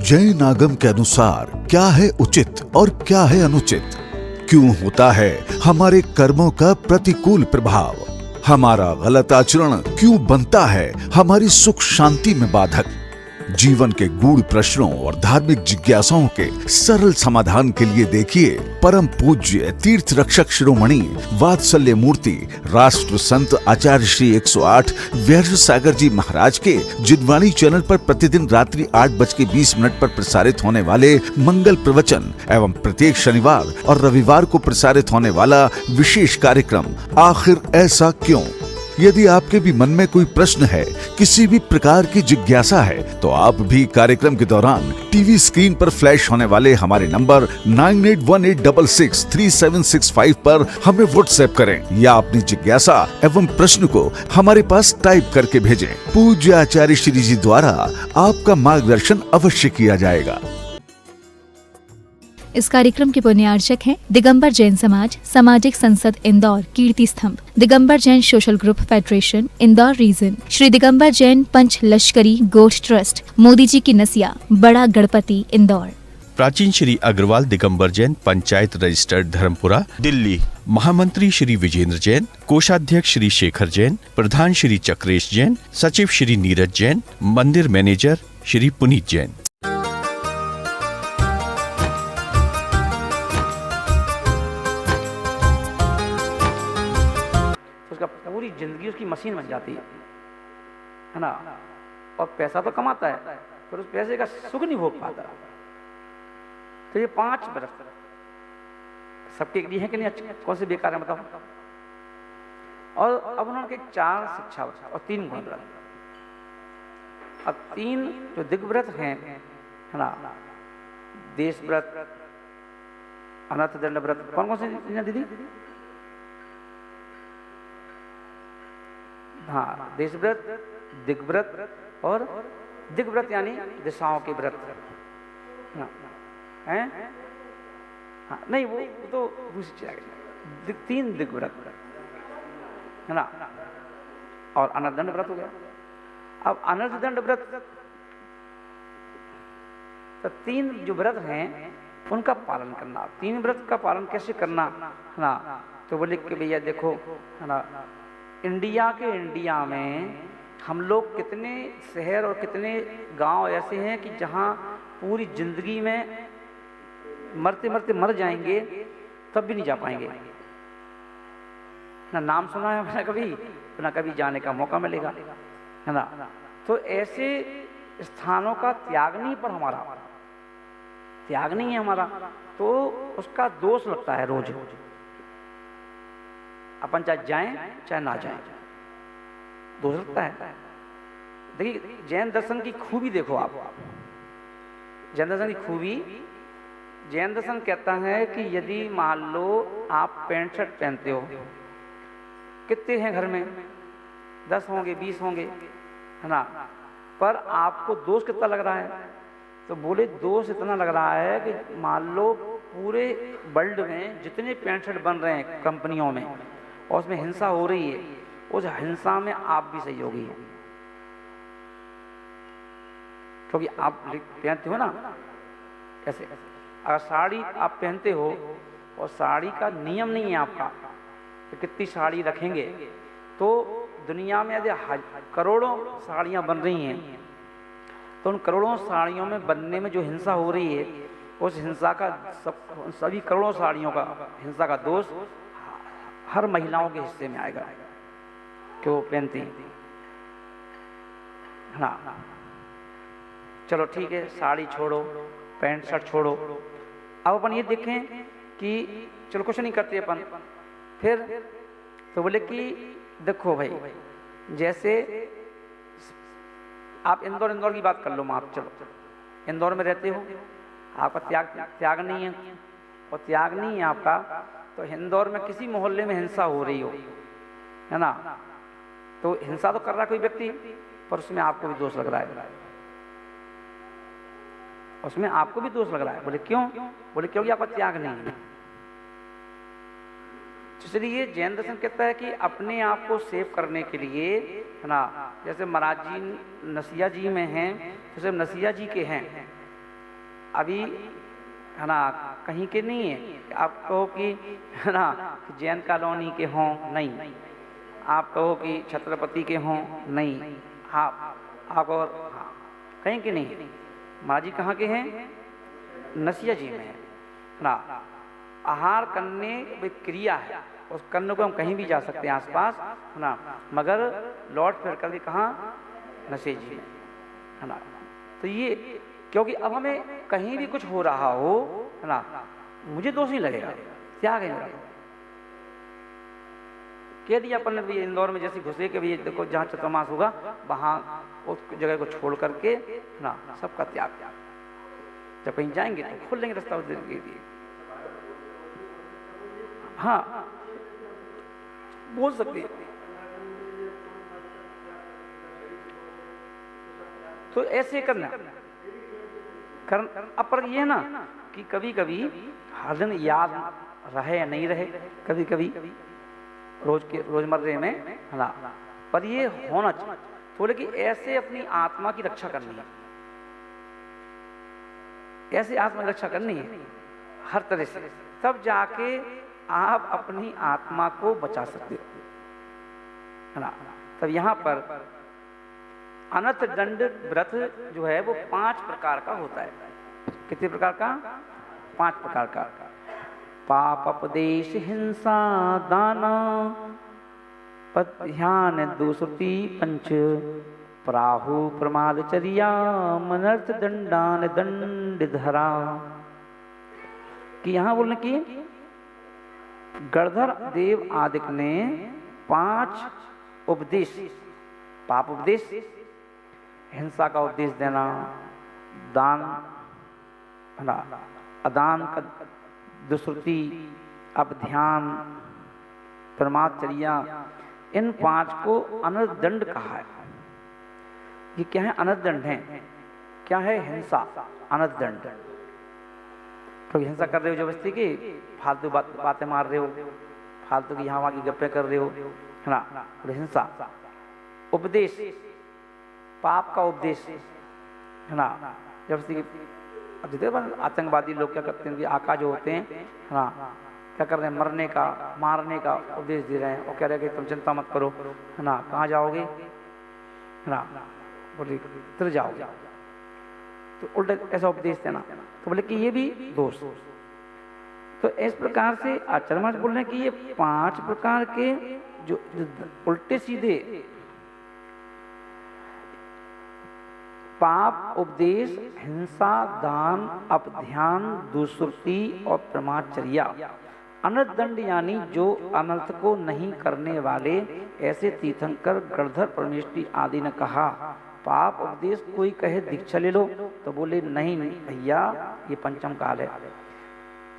जैन आगम के अनुसार क्या है उचित और क्या है अनुचित, क्यों होता है हमारे कर्मों का प्रतिकूल प्रभाव, हमारा गलत आचरण क्यों बनता है हमारी सुख शांति में बाधक, जीवन के गूढ़ प्रश्नों और धार्मिक जिज्ञासाओं के सरल समाधान के लिए देखिए परम पूज्य तीर्थ रक्षक शिरोमणि वात्सल्य मूर्ति राष्ट्र संत आचार्य श्री 108 व्यास सागर जी महाराज के जिनवाणी चैनल पर प्रतिदिन रात्रि 8:20 पर प्रसारित होने वाले मंगल प्रवचन एवं प्रत्येक शनिवार और रविवार को प्रसारित होने वाला विशेष कार्यक्रम आखिर ऐसा क्यों। यदि आपके भी मन में कोई प्रश्न है, किसी भी प्रकार की जिज्ञासा है, तो आप भी कार्यक्रम के दौरान टीवी स्क्रीन पर फ्लैश होने वाले हमारे नंबर 9818663765 पर हमें व्हाट्सएप करें या अपनी जिज्ञासा एवं प्रश्न को हमारे पास टाइप करके भेजें। पूज्य आचार्य श्री जी द्वारा आपका मार्गदर्शन अवश्य किया जाएगा। इस कार्यक्रम के पुण्यार्चक हैं दिगंबर जैन समाज, सामाजिक संसद Indore, Kirti Stambh, Digambar Jain social group federation Indore region, Shri Digambar Jain Panch Lashkari Goshth trust, Modi ji की नसिया, बड़ा गणपति इंदौर। प्राचीन श्री अग्रवाल दिगंबर जैन पंचायत रजिस्टर्ड धर्मपुरा दिल्ली, महामंत्री श्री विजेंद्र जैन, कोषाध्यक्ष श्री शेखर जैन, प्रधान श्री चक्रेश जैन, सचिव श्री नीरज जैन, मंदिर मैनेजर श्री पुनीत जैन। पूरी जिंदगी उसकी मशीन बन जाती है ना। और पैसा तो कमाता है पर उस पैसे का सुख नहीं भोग पाता। तो ये 5 बरस सबके लिए है कि नहीं, कौन से बेकार है बताओ। और अब उन्होंने 4 शिक्षा और 3 गुण व्रत। अब 3 जो दिग्व्रत हैं है ना, देश व्रत, अनर्थ दंड व्रत, कौन कौन से दीदी? हाँ, देश व्रत, दिग्व्रत और दिग्व्रत यानी दिशाओं के व्रत हैं। हाँ, नहीं वो तो दूसरी चीज। 3 दिग्व्रत है ना, और अनर्थ व्रत हो गया। अब अनर्थ दंड व्रत, तो 3 जो व्रत हैं उनका पालन करना। 3 व्रत का पालन कैसे करना है ना, तो बोले कि भैया देखो है ना, इंडिया में हम लोग कितने शहर और कितने गांव ऐसे हैं कि जहां पूरी जिंदगी में मरते मरते मर जाएंगे तब भी नहीं जा पाएंगे ना। नाम सुना है ना कभी, ना कभी जाने का मौका मिलेगा है ना। तो ऐसे स्थानों का त्याग नहीं, पर हमारा त्याग नहीं है हमारा, तो उसका दोष लगता है रोज। अपन चाहे जाएं चाहे ना जाएं, दोष लगता है। देखिए जैन दर्शन की खूबी देखो आप। जैन दर्शन की खूबी, जैन दर्शन कहता है कि यदि मान लो आप पैंट शर्ट पहनते हो, कितने हैं घर में? 10 होंगे, 20 होंगे है ना, पर आपको दोष कितना लग रहा है? तो बोले दोष इतना लग रहा है कि मान लो पूरे वर्ल्ड में जितने पैंट शर्ट बन रहे हैं कंपनियों में, और उसमें हिंसा हो रही है, उस हिंसा में आप भी सहयोगी हैं। क्योंकि आप पहनते हो ना ऐसे, अगर साड़ी आप पहनते हो और साड़ी का नियम नहीं है आपका तो कितनी साड़ी रखेंगे, तो दुनिया में यदि करोड़ों साड़ियाँ बन रही हैं, तो उन करोड़ों साड़ियों में बनने में जो हिंसा हो रही है, उस हिंसा का सभी करोड़ों साड़ियों का हिंसा का दोष हर महिलाओं के हिस्से में आएगा कि वो पहनती है ना। चलो ठीक है, साड़ी छोड़ो, पैंट शर्ट छोड़ो। अब अपन ये देखें कि चलो कुछ नहीं करते अपन, फिर तो बोले कि देखो भाई, जैसे आप इंदौर की बात कर लो। आप चलो इंदौर में रहते हो, आपका त्याग नहीं है, और त्याग नहीं है आपका, तो इंदौर में किसी मोहल्ले में हिंसा हो रही हो है ना, तो हिंसा तो कर रहा है कोई व्यक्ति, पर उसमें आपको भी दोष लग रहा है, उसमें आपको भी दोष लग रहा है। बोले क्यों? बोले क्योंकि आपका त्याग नहीं है। इसलिए जैन दर्शन कहता है कि अपने आप को सेव करने के लिए है ना, जैसे महाराज जी नसिया जी में हैं, तो सिर्फ नसिया जी के हैं अभी है ना कहीं के नहीं है। आप कहो कि है ना जैन कॉलोनी के हों, नहीं। आप कहो कि छत्रपति के हों, नहीं। आप और हाँ, कहीं के नहीं। महाराज जी कहाँ के हैं? नसिया जी में है ना। आहार करने भी क्रिया है, उस करने को हम कहीं भी जा सकते हैं आसपास, है ना, मगर लौट फिर कर भी कहाँ? नसिया जी में, है ना। तो ये क्योंकि अब हमें कहीं भी कुछ हो रहा हो, है ना, मुझे दोष नहीं लगेगा, त्याग है मेरा। कह दिया अपन ने भी इंदौर में जैसे घुसे के भी देखो जहाँ चतुर्मास होगा वहाँ उस जगह को छोड़ करके ना सबका त्याग। जब कहीं जाएंगे तो खोल लेंगे रास्ता उस दिन के लिए। हाँ बोल सकते हैं। तो ऐसे करना अब पर ये ना कि कभी कभी हर दिन याद रहे या नहीं रहे, कभी कभी रोजमर्रे में, है ना, पर ये होना चाहिए थोड़े कि ऐसे अपनी आत्मा की रक्षा करनी है, ऐसे आत्मा की रक्षा करनी है हर तरह से, तब जाके आप अपनी आत्मा को बचा सकते हो, है ना। तब यहाँ पर अनर्थ दंड व्रत जो है वो 5 प्रकार का होता है। कितने प्रकार का? 5 प्रकार का। पाप अपदेश हिंसा दाना ध्यान दुश्रुति पंच प्राहु प्रमादचर्या मनर्थ दंडान दंड धरा। कि यहाँ बोलने की गणधर देव आदिक ने 5 उपदेश, पाप उपदेश, हिंसा का उपदेश देना, दान, है ना, अदान का, दुश्रुति, अब ध्यान, परमाचर्या, इन 5 को अनर्थ दंड कहा है। ये क्या है? अनर्थ दंड है। क्या है? हिंसा, अनर्थ दंड। तो हिंसा कर रहे हो जबरदस्ती की, फालतू बातें मार रहे हो, फालतू की यहाँ वहाँ की गप्पे कर रहे हो, है ना, तो हिंसा। उपदेश, पाप का उपदेश, है ना, जबरदस्ती। अब देखो आतंकवादी लोग क्या करते हैं, आका जो होते हैं, है ना, क्या कर रहे हैं? मरने का, मारने का उपदेश दे रहे हैं और कह रहे हैं कि तुम चिंता मत करो, है ना, कहाँ जाओगे, है ना, बोले फिर जाओगे, तो उल्टा ऐसा उपदेश देना। तो बोले कि ये भी दोष। तो इस प्रकार से आचार्य महाराज बोल रहे हैं कि ये 5 प्रकार के जो उल्टे सीधे पाप उपदेश, हिंसा, दान, अपध्यान, दुश्रुति और प्रमाचर्या, अनर्थ दंड यानी जो अनर्थ को नहीं करने वाले, ऐसे तीर्थंकर गणधर परमेष्टि आदि ने कहा। पाप उपदेश कोई कहे दीक्षा ले लो तो बोले नहीं भैया ये पंचम काल है,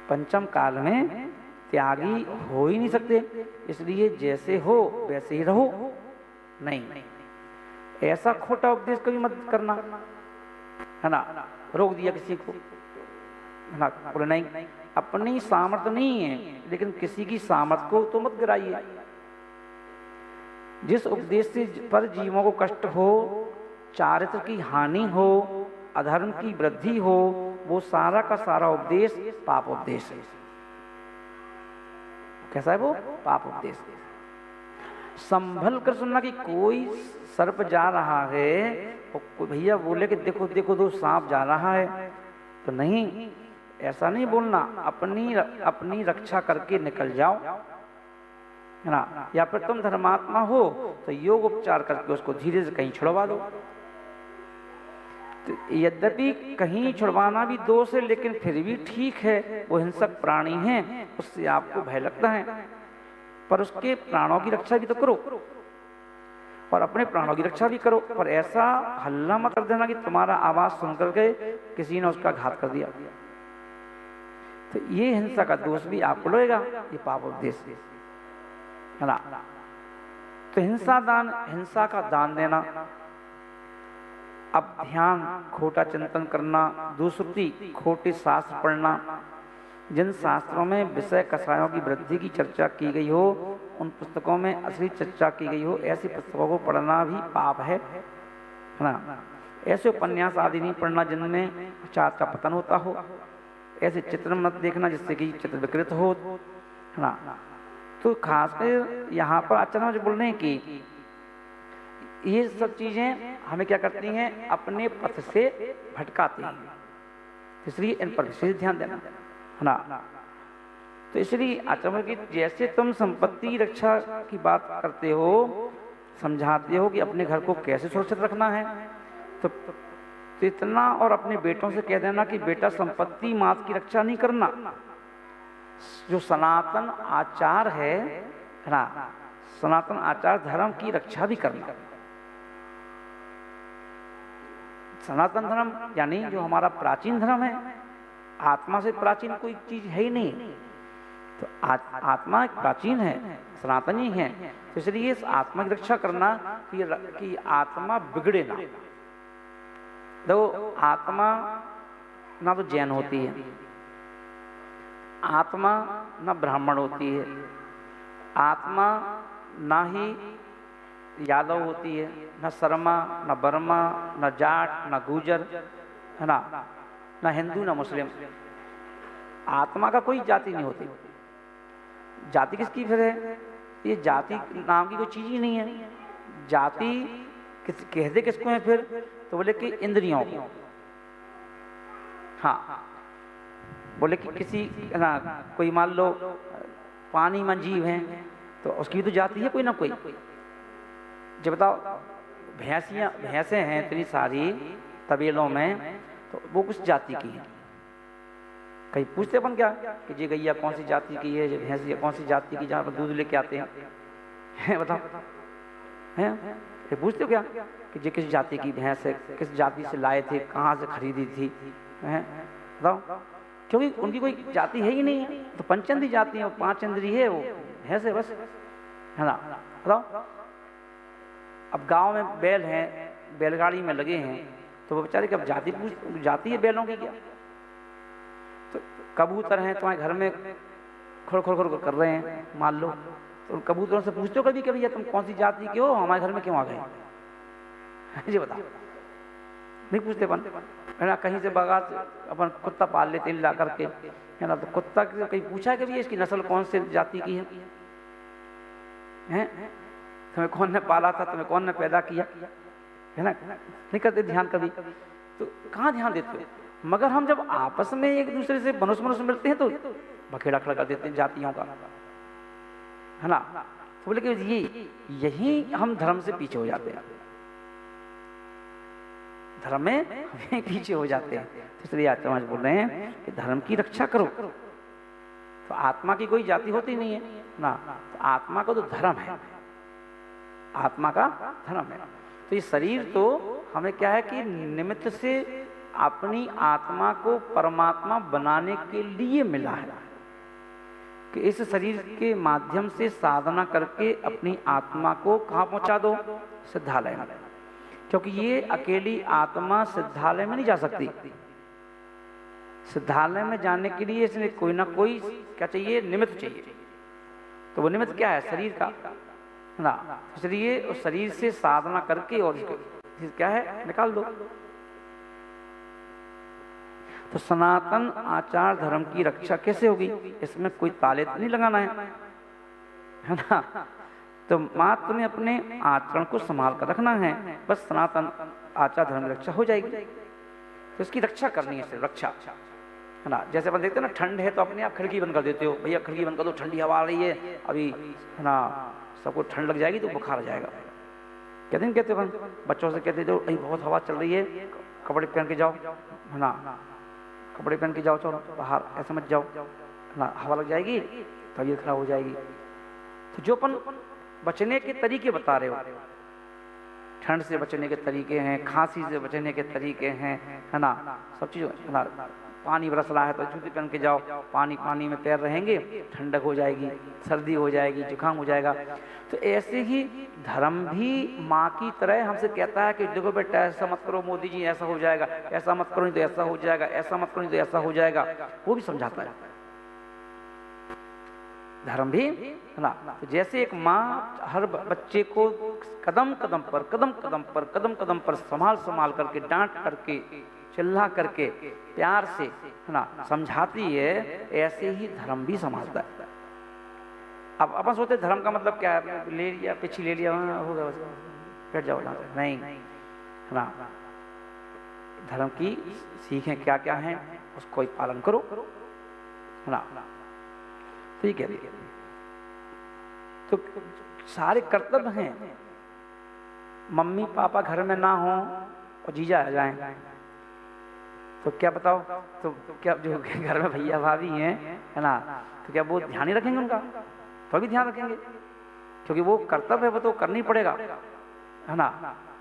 पंचम काल में त्यागी हो ही नहीं सकते, इसलिए जैसे हो वैसे ही रहो। नहीं, ऐसा खोटा उपदेश कभी मत करना, है ना। रोक दिया किसी को, है ना, बोले नहीं अपनी सामर्थ्य नहीं है, लेकिन किसी की सामर्थ्य को तो मत गिराइए। जिस उपदेश से पर जीवों को कष्ट हो, चारित्र की हानि हो, अधर्म की वृद्धि हो, वो सारा का सारा उपदेश पाप उपदेश है। कैसा है वो? पाप उपदेश। संभल कर सुनना कि कोई सर्प जा रहा है और भैया बोले कि देखो देखो दो सांप जा रहा है, तो नहीं, ऐसा नहीं बोलना। अपनी रक्षा करके निकल जाओ, है ना। या फिर तुम धर्मात्मा हो तो योग उपचार करके उसको धीरे से कहीं छुड़वा दो। तो यद्यपि कहीं छुड़वाना भी दोष है, लेकिन फिर भी ठीक है, वो हिंसक प्राणी है, उससे आपको भय लगता है, पर उसके प्राणों की रक्षा भी तो करो और अपने प्राणों की रक्षा भी करो। पर ऐसा हल्ला मत कर देना कि तुम्हारा आवाज सुनकर के किसी ने उसका घात कर दिया, तो ये हिंसा का दोष भी आपको लगेगा, ये पाप उपदेश है ना। तो हिंसा का दान देना, अब ध्यान खोटा चिंतन करना, दुश्रुति खोटे शास्त्र पढ़ना, जिन शास्त्रों में विषय कषायों की वृद्धि की चर्चा की गई हो, उन पुस्तकों में असली चर्चा की गई हो, ऐसी पुस्तकों को पढ़ना भी पाप है ना। ऐसे उपन्यास आदि नहीं पढ़ना जिनमें चाँद का पतन होता हो, ऐसे चित्र मत देखना जिससे कि चित्र विकृत हो, है ना। तो खासकर यहाँ पर आचार्य मुझे बोल रहे हैं कि ये सब चीज़ें हमें क्या करती हैं, अपने पथ से भटकाती हैं, इसलिए इन पर विशेष ध्यान देना, है ना। तो इसलिए आचार्य की जैसे तुम संपत्ति रक्षा की बात करते हो, समझाते हो कि अपने घर को कैसे सुरक्षित रखना है, तो इतना और अपने बेटों से कह देना कि बेटा संपत्ति मात की रक्षा नहीं करना, जो सनातन आचार है ना, सनातन आचार धर्म की रक्षा भी करना। सनातन धर्म यानी जो हमारा प्राचीन धर्म है, आत्मा से प्राचीन कोई चीज है ही नहीं, तो आत्मा एक प्राचीन है, सनातनी है, तो इसलिए इस आत्मा की रक्षा करना कि आत्मा बिगड़े ना। देखो आत्मा ना तो जैन होती है, आत्मा ना ब्राह्मण होती है, आत्मा ना ही यादव होती है, न शर्मा, न बर्मा, न जाट, न गुजर, है ना, न हिंदू, न मुस्लिम। आत्मा का कोई जाति नहीं होती। जाति किसकी फिर है? ये जाति नाम की कोई चीज ही नहीं है। जाति कहते किसको है फिर? तो बोले कि इंद्रियों को। हाँ, बोले कि किसी ना कोई मान लो पानी में जीव है तो उसकी भी तो जाति है कोई ना कोई। जब बताओ भैंसें हैं इतनी सारी तबेलों में, तो वो कुछ जाति की है। कहीं पूछते अपन क्या कि ये गैया कौन सी जाति की है, ये भैंस कौन सी जाति की, जहाँ पर दूध लेके आते हैं बताओ, हैं? ये पूछते हो क्या कि ये किस जाति की भैंस है, किस जाति से लाए थे, कहाँ से खरीदी थी, हैं? बताओ, क्योंकि उनकी कोई जाति है ही नहीं है। तो पंचेंद्री जाति है, वो 5 इंद्री है, वो भैंस है बस, है ना। बताओ, अब गांव में बैल हैं, बैलगाड़ी में लगे हैं, तो वो बेचारे कब जाती है बैलों की क्या? तो कबूतर हैं तुम्हारे घर में खोर खोर खोर कर रहे हैं मान लो, तो उन कबूतरों से पूछते हो कभी कभी या तुम कौन सी जाति के हो, हमारे घर में क्यों आ गए? जी बताओ, नहीं पूछते अपन, है ना। कहीं से बगा अपन कुत्ता पाल लेते ला करके, है ना, तो कुत्ता कहीं पूछा है कभी इसकी नस्ल कौन से जाति की है? तुम्हें कौन ने पाला था, तुम्हें कौन ने पैदा किया, है ना? नहीं करते ध्यान कभी, तो कहाँ ध्यान देते हो? मगर हम जब आपस में एक दूसरे से मनुष्य मिलते हैं तो बखेड़ा खड़ा कर देते हैं जातियों का, है ना। तो बोले कि यही हम धर्म से पीछे हो जाते हैं, धर्म में हम पीछे हो जाते हैं। तो इसलिए आचार्य बोल रहे हैं कि धर्म की रक्षा करो। तो आत्मा की कोई जाति होती नहीं है ना, तो आत्मा का तो धर्म है, आत्मा का धर्म है। तो ये शरीर तो हमें क्या है कि निमित्त से अपनी आत्मा को परमात्मा बनाने के लिए मिला है, कि इस शरीर के माध्यम से साधना करके अपनी आत्मा को कहाँ पहुंचा दो? सिद्धालय में। क्योंकि ये अकेली आत्मा सिद्धालय में नहीं जा सकती। सिद्धालय में जाने के लिए इसने कोई ना कोई क्या चाहिए? निमित्त चाहिए। तो वो निमित्त क्या है? शरीर का ना। इसलिए उस शरीर से साधना करके और क्या है निकाल दो। तो सनातन आचार धर्म की रक्षा कैसे होगी? इसमें कोई ताले तो नहीं लगाना है ना। तो मात्र में अपने आचरण को संभाल कर रखना है, बस सनातन आचार धर्म की रक्षा हो जाएगी। तो इसकी रक्षा करनी है, सिर्फ रक्षा, है ना। जैसे अपन देखते हैं ना, ठंड है तो अपने आप खिड़की बंद कर देते हो, भैया खिड़की बंद कर दो, ठंडी हवा आ रही है अभी, है ना, सबको ठंड लग जाएगी तो बुखार आ जाएगा। कहते नहीं कहते अपन बच्चों से कहते हो, बहुत हवा चल रही है, कपड़े पहन के जाओ, है ना, कपड़े पहन के जाओ, चलो बाहर, ऐसे मत जाओ, है ना, हवा लग जाएगी, तबीयत खराब हो जाएगी। तो जो अपन बचने के तरीके बता रहे हो, ठंड से बचने के तरीके हैं, खांसी से बचने के तरीके हैं, है ना, सब चीज़, है ना। पानी बरस रहा है तो जूते पहन के जाओ, पानी में पैर रहेंगे, ठंडक हो जाएगी, सर्दी हो जाएगी, जुकाम हो जाएगा। तो ऐसे ही धर्म भी माँ की तरह हमसे कहता है कि देखो बेटा ऐसा मत करो, मोदी जी ऐसा हो जाएगा, ऐसा मत करो नहीं तो ऐसा हो जाएगा, ऐसा मत करो नहीं तो ऐसा हो जाएगा, वो भी समझाता है। धर्म भी है ना। तो जैसे एक माँ हर बच्चे को कदम कदम पर संभाल करके, डांट करके, चिल्ला करके, प्यार से है ना समझाती है, ऐसे ही धर्म भी संभालता है। अब अपन सोचते धर्म का मतलब क्या है, ले लिया पीछे ले लिया हो गया बैठ जाओ, नहीं है ना। धर्म की सीखें क्या क्या हैं, उसको ही पालन करो है ना। ठीक है, तो सारे कर्तव्य हैं। मम्मी पापा घर में ना हो और जीजा आ जाएं तो क्या बताओ, तो क्या जो घर में भैया भाभी हैं है ना, तो क्या वो ध्यान ही रखेंगे उनका? तो भी ध्यान रखेंगे, क्योंकि वो कर्तव्य है, वो तो करना ही पड़ेगा है ना।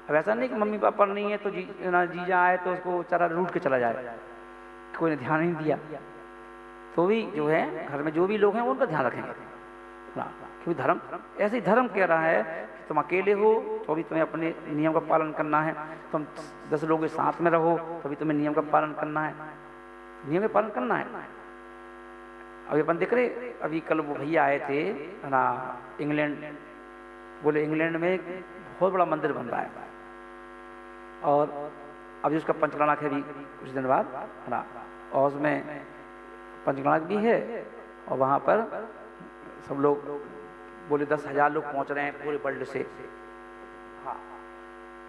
अब ऐसा नहीं कि मम्मी पापा नहीं है तो जीजा आए तो उसको बेचारा रूठ के चला जाए, कोई ने ध्यान नहीं दिया, तो भी जो है घर में जो भी लोग हैं वो उनका ध्यान रखेंगे ना। क्योंकि धर्म ऐसे ही धर्म कह रहा है कि तुम अकेले हो तो भी तुम्हें अपने नियम का पालन करना है, तुम 10 लोगों के साथ में रहो तो भी तुम्हें नियम का पालन करना है, नियम का पालन करना है। अभी अपन देख रहे, अभी कल वो भैया आए थे है ना इंग्लैंड, बोले इंग्लैंड में एक बहुत बड़ा मंदिर बन रहा है और अभी उसका पंचकर्णाक है अभी कुछ दिन बाद है ना, और उसमें पंचकर्णाक भी है और वहाँ पर सब लोग बोले 10,000 लोग पहुँच रहे हैं पूरे वर्ल्ड से। हाँ,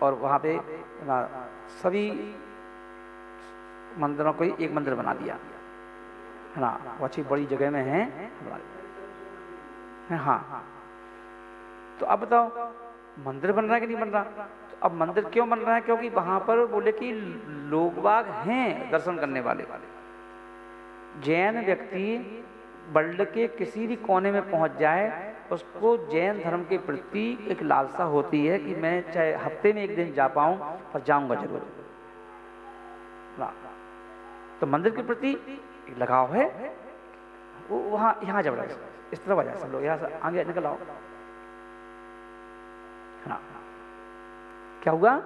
और वहाँ पे ना सभी मंदिरों को एक मंदिर बना दिया है ना, वो अच्छी बड़ी जगह में है। हाँ, तो अब बताओ मंदिर बन रहा है कि नहीं बन रहा? तो अब मंदिर क्यों बन रहा है? क्योंकि वहां पर बोले कि लोग बाग हैं दर्शन करने वाले। जैन व्यक्ति वर्ल्ड के किसी भी कोने में पहुंच जाए, उसको जैन धर्म के प्रति एक लालसा होती है कि मैं चाहे हफ्ते में एक दिन जा पाऊं पर जाऊंगा जरूर। तो मंदिर के प्रति एक लगाव है, वो वहां यहाँ जब इस तरफ आ जाए सब लोग, यहाँ से आगे निकल आओ। हाँ, क्या हुआ?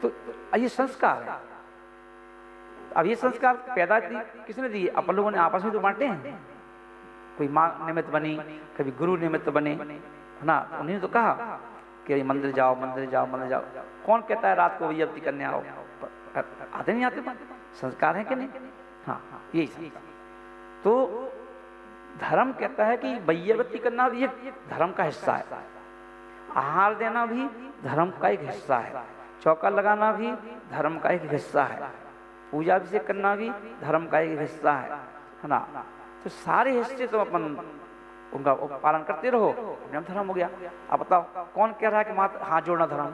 तो ये संस्कार है। अब ये संस्कार पैदा किसने दिए? अपन लोगों ने आपस में तो बांटे हैं। कोई माँ निमित्त बनी, कभी गुरु निमित्त बने है ना, उन्होंने तो कहा कि मंदिर जाओ मंदिर जाओ मंदिर जाओ। कौन कहता है रात को वैयवती करने आओ? आते नहीं आते, संस्कार है कि नहीं? हाँ, यही संस्कार। तो धर्म कहता है कि वैयवती करना भी एक धर्म का हिस्सा है, आहार देना भी धर्म का एक हिस्सा है, चौका लगाना भी धर्म का एक हिस्सा है, पूजा अभिषेक करना भी धर्म का एक हिस्सा है ना। तो सारे हिस्से तो अपन उनका पालन करते रहो, धर्म हो गया। अब बताओ कौन कह रहा है कि मात्र हाथ जोड़ना धर्म है?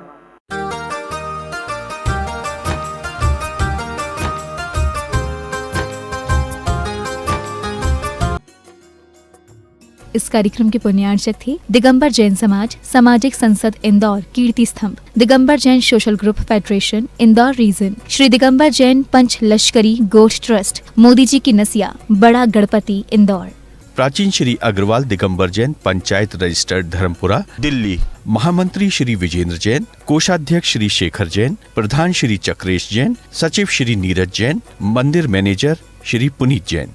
इस कार्यक्रम के पुण्यार्चक थे दिगंबर जैन समाज, सामाजिक संसद Indore, Kirti Stambh, Digambar Jain social group federation, Indore region, Shri Digambar Jain Panch Lashkari Goshth trust, Modi ji की नसिया, बड़ा गणपति, इंदौर। प्राचीन श्री अग्रवाल दिगंबर जैन पंचायत रजिस्टर्ड धर्मपुरा, दिल्ली। महामंत्री श्री विजेंद्र जैन, कोषाध्यक्ष श्री शेखर जैन, प्रधान श्री चक्रेश जैन, सचिव श्री नीरज जैन, मंदिर मैनेजर श्री पुनीत जैन।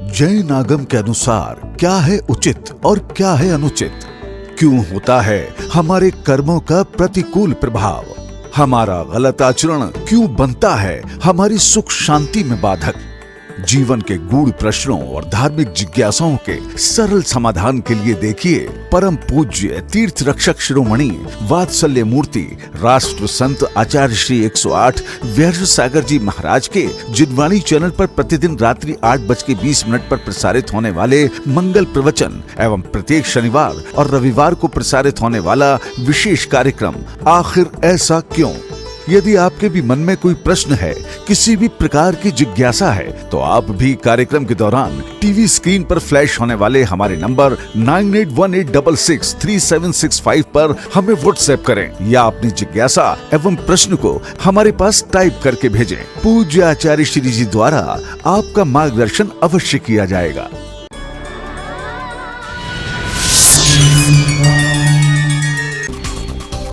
जैन आगम के अनुसार क्या है उचित और क्या है अनुचित? क्यों होता है हमारे कर्मों का प्रतिकूल प्रभाव? हमारा गलत आचरण क्यों बनता है हमारी सुख शांति में बाधक? जीवन के गूढ़ प्रश्नों और धार्मिक जिज्ञासाओं के सरल समाधान के लिए देखिए परम पूज्य तीर्थ रक्षक शिरोमणि वात्सल्य मूर्ति राष्ट्र संत आचार्य श्री 108 व्यास सागर जी महाराज के जिनवाणी चैनल पर प्रतिदिन रात्रि 8:20 पर प्रसारित होने वाले मंगल प्रवचन एवं प्रत्येक शनिवार और रविवार को प्रसारित होने वाला विशेष कार्यक्रम आखिर ऐसा क्यों? यदि आपके भी मन में कोई प्रश्न है, किसी भी प्रकार की जिज्ञासा है, तो आप भी कार्यक्रम के दौरान टीवी स्क्रीन पर फ्लैश होने वाले हमारे नंबर 9818663765 पर हमें व्हाट्सएप करें या अपनी जिज्ञासा एवं प्रश्न को हमारे पास टाइप करके भेजें। पूज्य आचार्य श्री जी द्वारा आपका मार्गदर्शन अवश्य किया जाएगा।